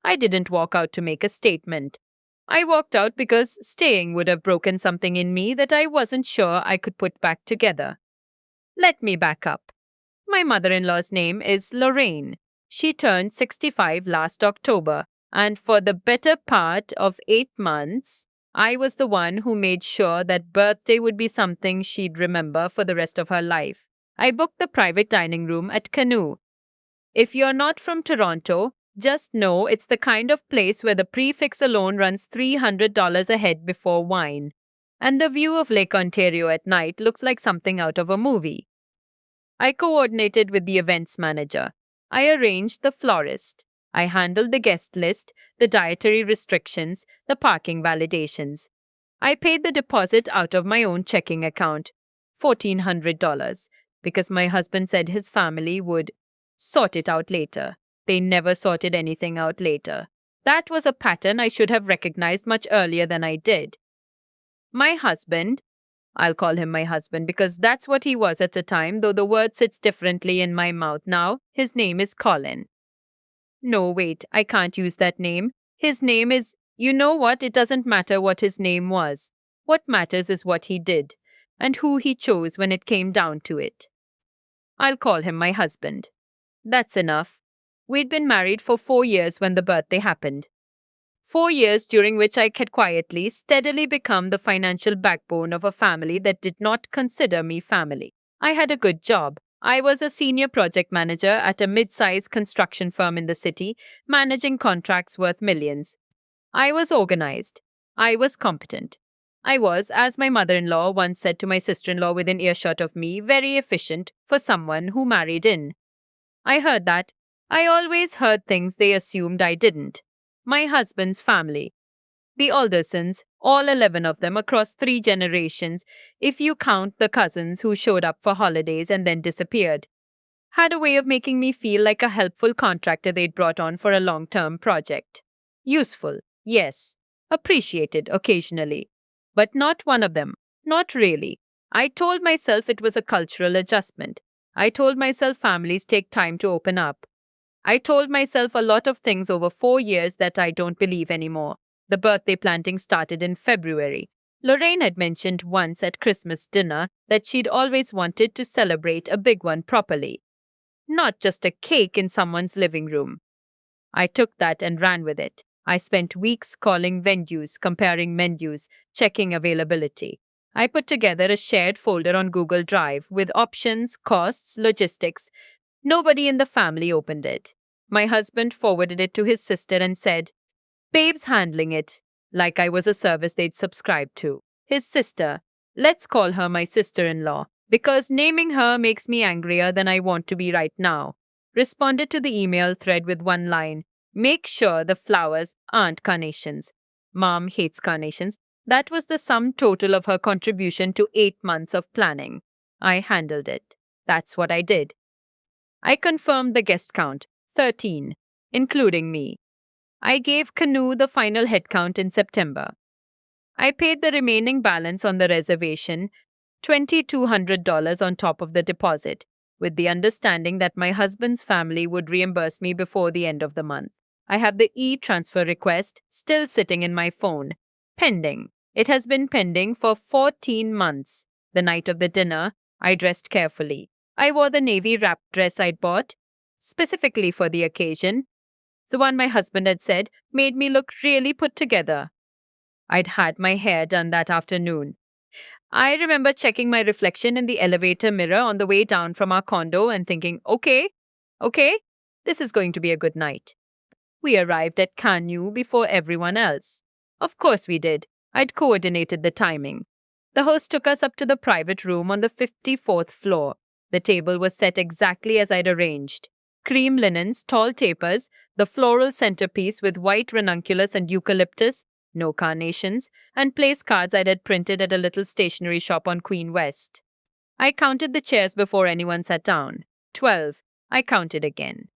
I didn't walk out to make a statement. I walked out because staying would have broken something in me that I wasn't sure I could put back together. Let me back up. My mother in law's name is Lorraine. She turned 65 last October, and for the better part of 8 months, I was the one who made sure that birthday would be something she'd remember for the rest of her life. I booked the private dining room at Canoe. If you're not from Toronto, just know it's the kind of place where the prefix alone runs $300 a head before wine. And the view of Lake Ontario at night looks like something out of a movie. I coordinated with the events manager. I arranged the florist. I handled the guest list, the dietary restrictions, the parking validations. I paid the deposit out of my own checking account, $1,400, because my husband said his family would sort it out later. They never sorted anything out later. That was a pattern I should have recognized much earlier than I did. My husband, I'll call him my husband because that's what he was at the time, though the word sits differently in my mouth now. His name is Colin. No, wait, I can't use that name. His name is, you know what, it doesn't matter what his name was. What matters is what he did, and who he chose when it came down to it. I'll call him my husband. That's enough. We'd been married for 4 years when the birthday happened. 4 years during which I had quietly, steadily become the financial backbone of a family that did not consider me family. I had a good job. I was a senior project manager at a mid-sized construction firm in the city, managing contracts worth millions. I was organized. I was competent. I was, as my mother-in-law once said to my sister-in-law within earshot of me, very efficient for someone who married in. I heard that. I always heard things they assumed I didn't. My husband's family, the Aldersons, all 11 of them across 3 generations, if you count the cousins who showed up for holidays and then disappeared, had a way of making me feel like a helpful contractor they'd brought on for a long-term project. Useful, yes. Appreciated occasionally. But not one of them. Not really. I told myself it was a cultural adjustment. I told myself families take time to open up. I told myself a lot of things over 4 years that I don't believe anymore. The birthday planting started in February. Lorraine had mentioned once at Christmas dinner that she'd always wanted to celebrate a big one properly. Not just a cake in someone's living room. I took that and ran with it. I spent weeks calling venues, comparing menus, checking availability. I put together a shared folder on Google Drive with options, costs, logistics. Nobody in the family opened it. My husband forwarded it to his sister and said, "Babe's handling it," like I was a service they'd subscribed to. His sister, let's call her my sister-in-law, because naming her makes me angrier than I want to be right now, responded to the email thread with one line, "Make sure the flowers aren't carnations. Mom hates carnations." That was the sum total of her contribution to 8 months of planning. I handled it. That's what I did. I confirmed the guest count, 13, including me. I gave Canoe the final head count in September. I paid the remaining balance on the reservation, $2,200 on top of the deposit, with the understanding that my husband's family would reimburse me before the end of the month. I have the e-transfer request still sitting in my phone, pending. It has been pending for 14 months. The night of the dinner, I dressed carefully. I wore the navy wrap dress I'd bought, specifically for the occasion. The one my husband had said made me look really put together. I'd had my hair done that afternoon. I remember checking my reflection in the elevator mirror on the way down from our condo and thinking, okay, this is going to be a good night. We arrived at Canoe before everyone else. Of course we did. I'd coordinated the timing. The host took us up to the private room on the 54th floor. The table was set exactly as I'd arranged. Cream linens, tall tapers, the floral centerpiece with white ranunculus and eucalyptus, no carnations, and place cards I'd had printed at a little stationery shop on Queen West. I counted the chairs before anyone sat down. 12. I counted again.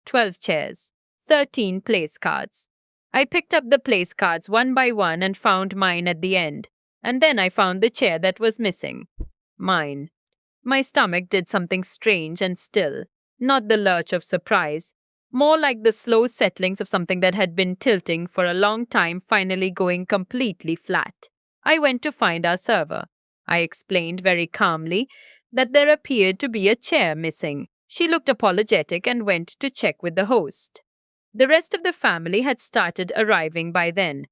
12 chairs. 13 place cards. I picked up the place cards one by one and found mine at the end. And then I found the chair that was missing. Mine. My stomach did something strange and still. Not the lurch of surprise, More like the slow settlings of something that had been tilting for a long time, finally going completely flat. I went to find our server. I explained very calmly that there appeared to be a chair missing. She looked apologetic and went to check with the host. The rest of the family had started arriving by then.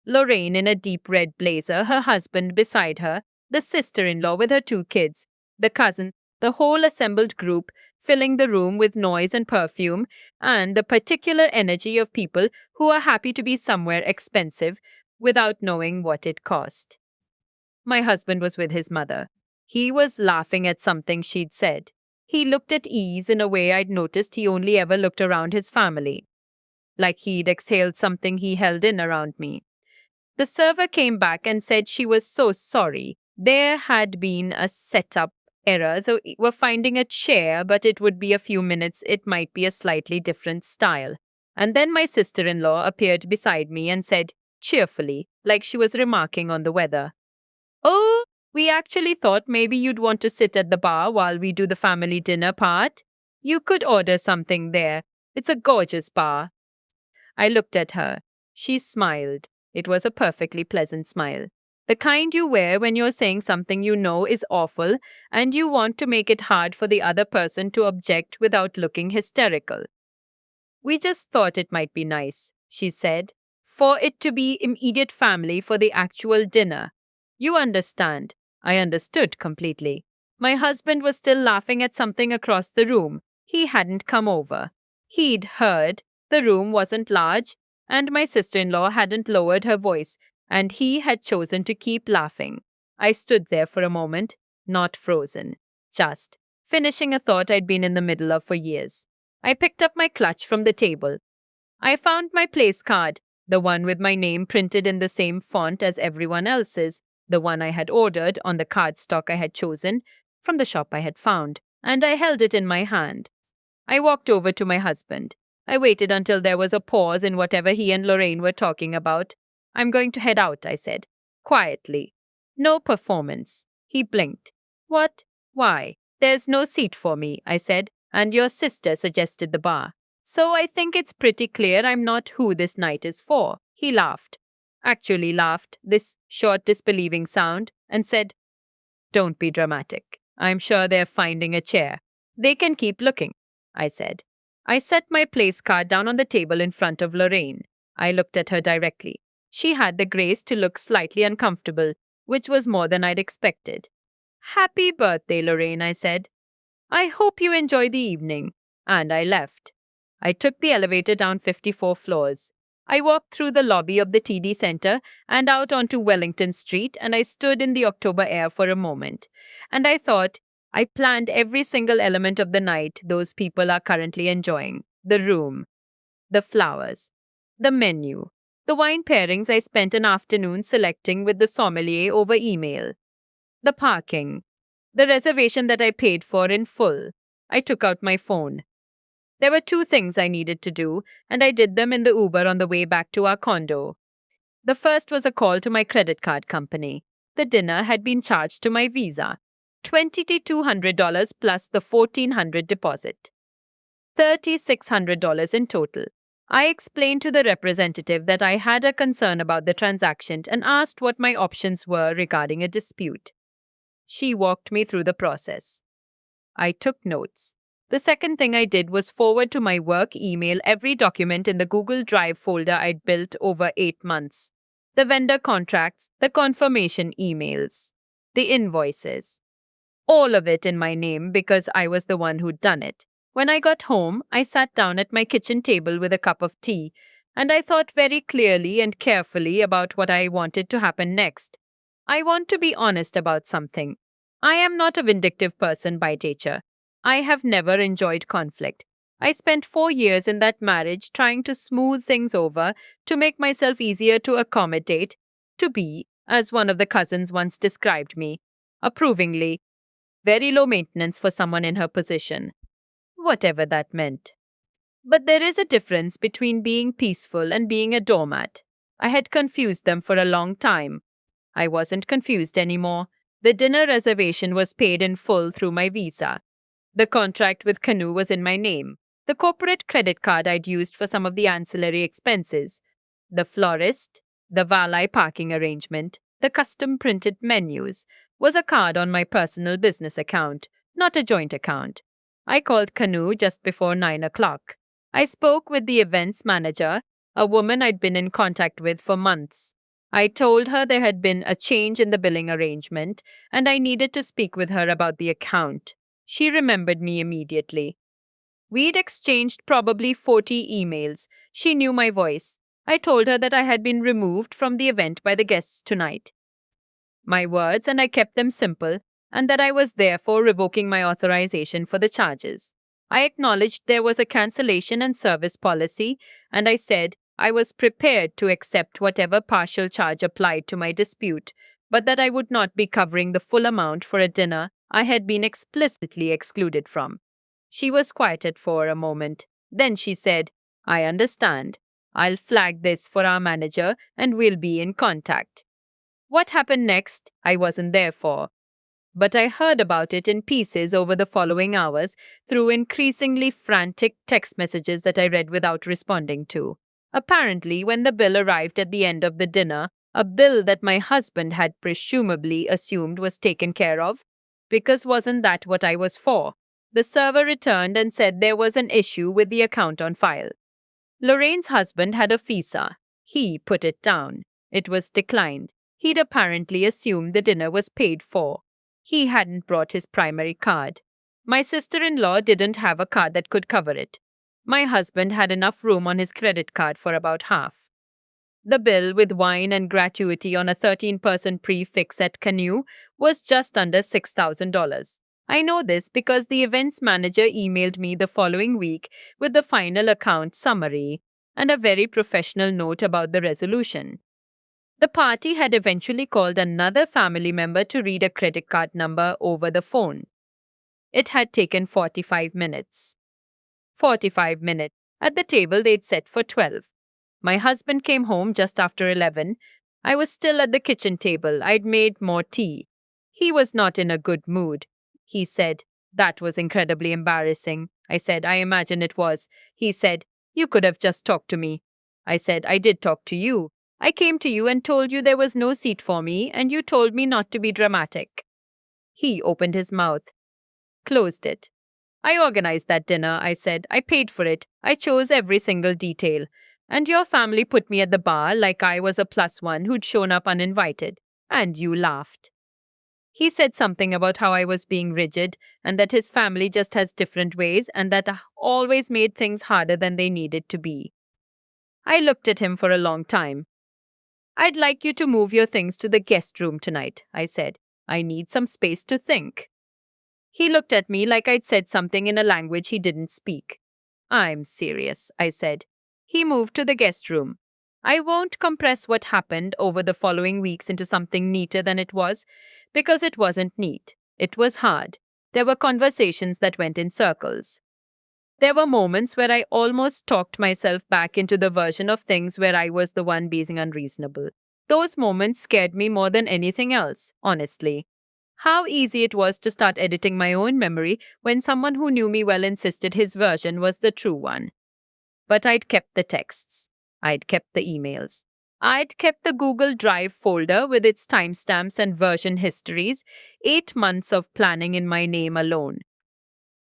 Lorraine in a deep red blazer, her husband beside her, the sister in law with her two kids, the cousins, the whole assembled group filling the room with noise and perfume, and the particular energy of people who are happy to be somewhere expensive without knowing what it cost. My husband was with his mother. He was laughing at something she'd said. He looked at ease in a way I'd noticed he only ever looked around his family, like he'd exhaled something he held in around me. The server came back and said she was so sorry. There had been a setup error, so we're finding a chair, but it would be a few minutes. It might be a slightly different style. And then my sister in law appeared beside me and said, cheerfully, like she was remarking on the weather, "Oh, we actually thought maybe you'd want to sit at the bar while we do the family dinner part. You could order something there. It's a gorgeous bar." I looked at her. She smiled. It was a perfectly pleasant smile. The kind you wear when you're saying something you know is awful and you want to make it hard for the other person to object without looking hysterical. "We just thought it might be nice," she said, "for it to be immediate family for the actual dinner. You understand." I understood completely. My husband was still laughing at something across the room. He hadn't come over. He'd heard the room wasn't large, and my sister-in-law hadn't lowered her voice, and he had chosen to keep laughing. I stood there for a moment, not frozen, just finishing a thought I'd been in the middle of for years. I picked up my clutch from the table. I found my place card, the one with my name printed in the same font as everyone else's, the one I had ordered on the cardstock I had chosen from the shop I had found, and I held it in my hand. I walked over to my husband. I waited until there was a pause in whatever he and Lorraine were talking about. "I'm going to head out," I said, quietly. "No performance." He blinked. "What? Why?" "There's no seat for me," I said, "and your sister suggested the bar. So I think it's pretty clear I'm not who this night is for." He laughed. Actually laughed, this short disbelieving sound, and said, "Don't be dramatic. I'm sure they're finding a chair. They can keep looking," I said. I set my place card down on the table in front of Lorraine. I looked at her directly. She had the grace to look slightly uncomfortable, which was more than I'd expected. "Happy birthday, Lorraine," I said. "I hope you enjoy the evening." And I left. I took the elevator down 54 floors. I walked through the lobby of the TD Center and out onto Wellington Street, and I stood in the October air for a moment. And I thought, I planned every single element of the night those people are currently enjoying. The room, the flowers, the menu, the wine pairings I spent an afternoon selecting with the sommelier over email, the parking, the reservation that I paid for in full. I took out my phone. There were two things I needed to do, and I did them in the Uber on the way back to our condo. The first was a call to my credit card company. The dinner had been charged to my Visa. $2,200 plus the $1,400 deposit. $3,600 in total. I explained to the representative that I had a concern about the transaction and asked what my options were regarding a dispute. She walked me through the process. I took notes. The second thing I did was forward to my work email every document in the Google Drive folder I'd built over 8 months. The vendor contracts, the confirmation emails, the invoices. All of it in my name because I was the one who'd done it. When I got home, I sat down at my kitchen table with a cup of tea, and I thought very clearly and carefully about what I wanted to happen next. I want to be honest about something. I am not a vindictive person by nature. I have never enjoyed conflict. I spent 4 years in that marriage trying to smooth things over, to make myself easier to accommodate, to be, as one of the cousins once described me, approvingly, very low maintenance for someone in her position. Whatever that meant. But there is a difference between being peaceful and being a doormat. I had confused them for a long time. I wasn't confused anymore. The dinner reservation was paid in full through my Visa. The contract with Canoe was in my name. The corporate credit card I'd used for some of the ancillary expenses, the florist, the valet parking arrangement, the custom printed menus, was a card on my personal business account, not a joint account. I called Canoe just before 9 o'clock. I spoke with the events manager, a woman I'd been in contact with for months. I told her there had been a change in the billing arrangement and I needed to speak with her about the account. She remembered me immediately. We'd exchanged probably 40 emails. She knew my voice. I told her that I had been removed from the event by the guests tonight. My words, and I kept them simple, and that I was therefore revoking my authorization for the charges. I acknowledged there was a cancellation and service policy, and I said I was prepared to accept whatever partial charge applied to my dispute, but that I would not be covering the full amount for a dinner I had been explicitly excluded from. She was quieted for a moment. Then she said, I understand. I'll flag this for our manager and we'll be in contact. What happened next, I wasn't there for. But I heard about it in pieces over the following hours through increasingly frantic text messages that I read without responding to. Apparently, when the bill arrived at the end of the dinner, a bill that my husband had presumably assumed was taken care of, because wasn't that what I was for? The server returned and said there was an issue with the account on file. Lorraine's husband had a visa. He put it down. It was declined. He'd apparently assumed the dinner was paid for. He hadn't brought his primary card. My sister-in-law didn't have a card that could cover it. My husband had enough room on his credit card for about half. The bill with wine and gratuity on a 13-person prefix at Canoe was just under $6,000. I know this because the events manager emailed me the following week with the final account summary and a very professional note about the resolution. The party had eventually called another family member to read a credit card number over the phone. It had taken 45 minutes. 45 minutes. At the table they'd set for 12. My husband came home just after 11. I was still at the kitchen table. I'd made more tea. He was not in a good mood. He said, that was incredibly embarrassing. I said, I imagine it was. He said, you could have just talked to me. I said, I did talk to you. I came to you and told you there was no seat for me, and you told me not to be dramatic. He opened his mouth, closed it. I organized that dinner, I said. I paid for it. I chose every single detail. And your family put me at the bar like I was a plus one who'd shown up uninvited. And you laughed. He said something about how I was being rigid and that his family just has different ways and that I always made things harder than they needed to be. I looked at him for a long time. I'd like you to move your things to the guest room tonight, I said. I need some space to think. He looked at me like I'd said something in a language he didn't speak. I'm serious, I said. He moved to the guest room. I won't compress what happened over the following weeks into something neater than it was, because it wasn't neat. It was hard. There were conversations that went in circles. There were moments where I almost talked myself back into the version of things where I was the one being unreasonable. Those moments scared me more than anything else, honestly. How easy it was to start editing my own memory when someone who knew me well insisted his version was the true one. But I'd kept the texts. I'd kept the emails. I'd kept the Google Drive folder with its timestamps and version histories, 8 months of planning in my name alone.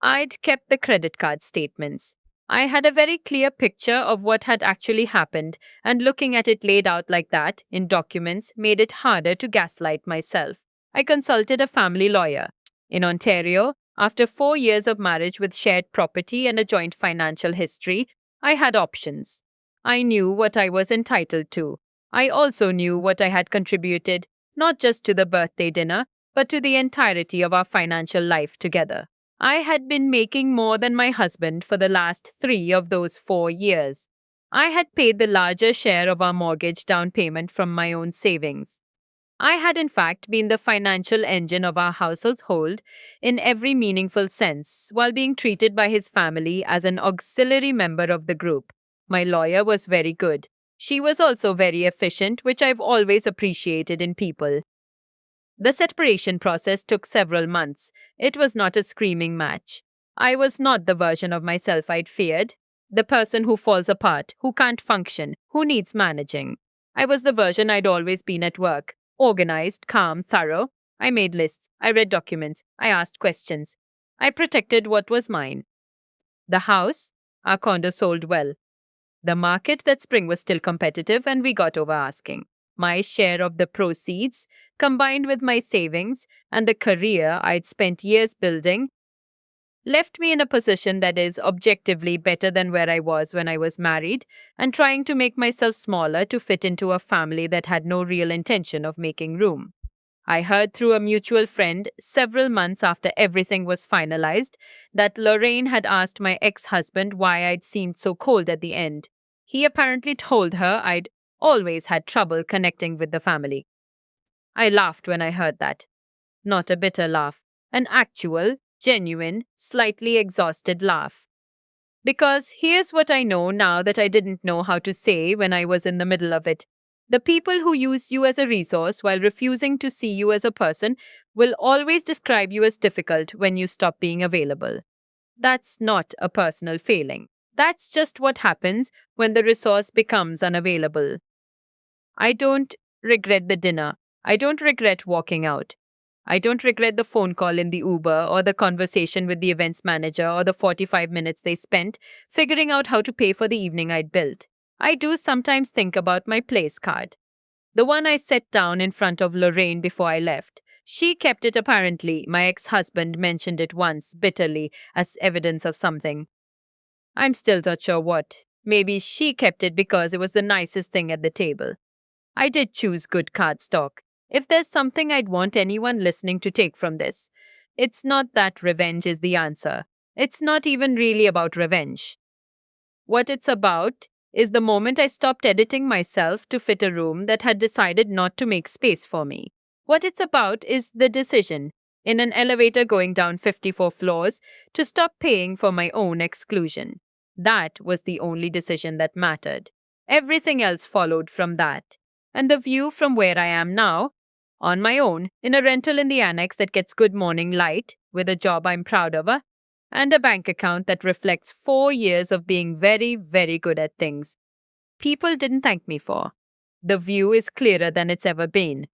I'd kept the credit card statements. I had a very clear picture of what had actually happened, and looking at it laid out like that in documents made it harder to gaslight myself. I consulted a family lawyer. In Ontario, after 4 years of marriage with shared property and a joint financial history, I had options. I knew what I was entitled to. I also knew what I had contributed, not just to the birthday dinner, but to the entirety of our financial life together. I had been making more than my husband for the last 3 of those 4 years. I had paid the larger share of our mortgage down payment from my own savings. I had in fact been the financial engine of our household in every meaningful sense, while being treated by his family as an auxiliary member of the group. My lawyer was very good. She was also very efficient, which I've always appreciated in people. The separation process took several months. It was not a screaming match. I was not the version of myself I'd feared, the person who falls apart, who can't function, who needs managing. I was the version I'd always been at work, organized, calm, thorough. I made lists, I read documents, I asked questions. I protected what was mine. The house, our condo sold well. The market that spring was still competitive and we got over asking. My share of the proceeds, combined with my savings and the career I'd spent years building, left me in a position that is objectively better than where I was when I was married and trying to make myself smaller to fit into a family that had no real intention of making room. I heard through a mutual friend several months after everything was finalized that Lorraine had asked my ex husband why I'd seemed so cold at the end. He apparently told her I'd always had trouble connecting with the family. I laughed when I heard that. Not a bitter laugh, an actual, genuine, slightly exhausted laugh. Because here's what I know now that I didn't know how to say when I was in the middle of it. The people who use you as a resource while refusing to see you as a person will always describe you as difficult when you stop being available. That's not a personal failing. That's just what happens when the resource becomes unavailable. I don't regret the dinner. I don't regret walking out. I don't regret the phone call in the Uber or the conversation with the events manager or the 45 minutes they spent figuring out how to pay for the evening I'd built. I do sometimes think about my place card. The one I set down in front of Lorraine before I left. She kept it apparently. My ex husband mentioned it once, bitterly, as evidence of something. I'm still not sure what. Maybe she kept it because it was the nicest thing at the table. I did choose good cardstock. If there's something I'd want anyone listening to take from this, it's not that revenge is the answer. It's not even really about revenge. What it's about is the moment I stopped editing myself to fit a room that had decided not to make space for me. What it's about is the decision, in an elevator going down 54 floors, to stop paying for my own exclusion. That was the only decision that mattered. Everything else followed from that. And the view from where I am now, on my own, in a rental in the annex that gets good morning light, with a job I'm proud of, and a bank account that reflects 4 years of being very, very good at things people didn't thank me for. The view is clearer than it's ever been.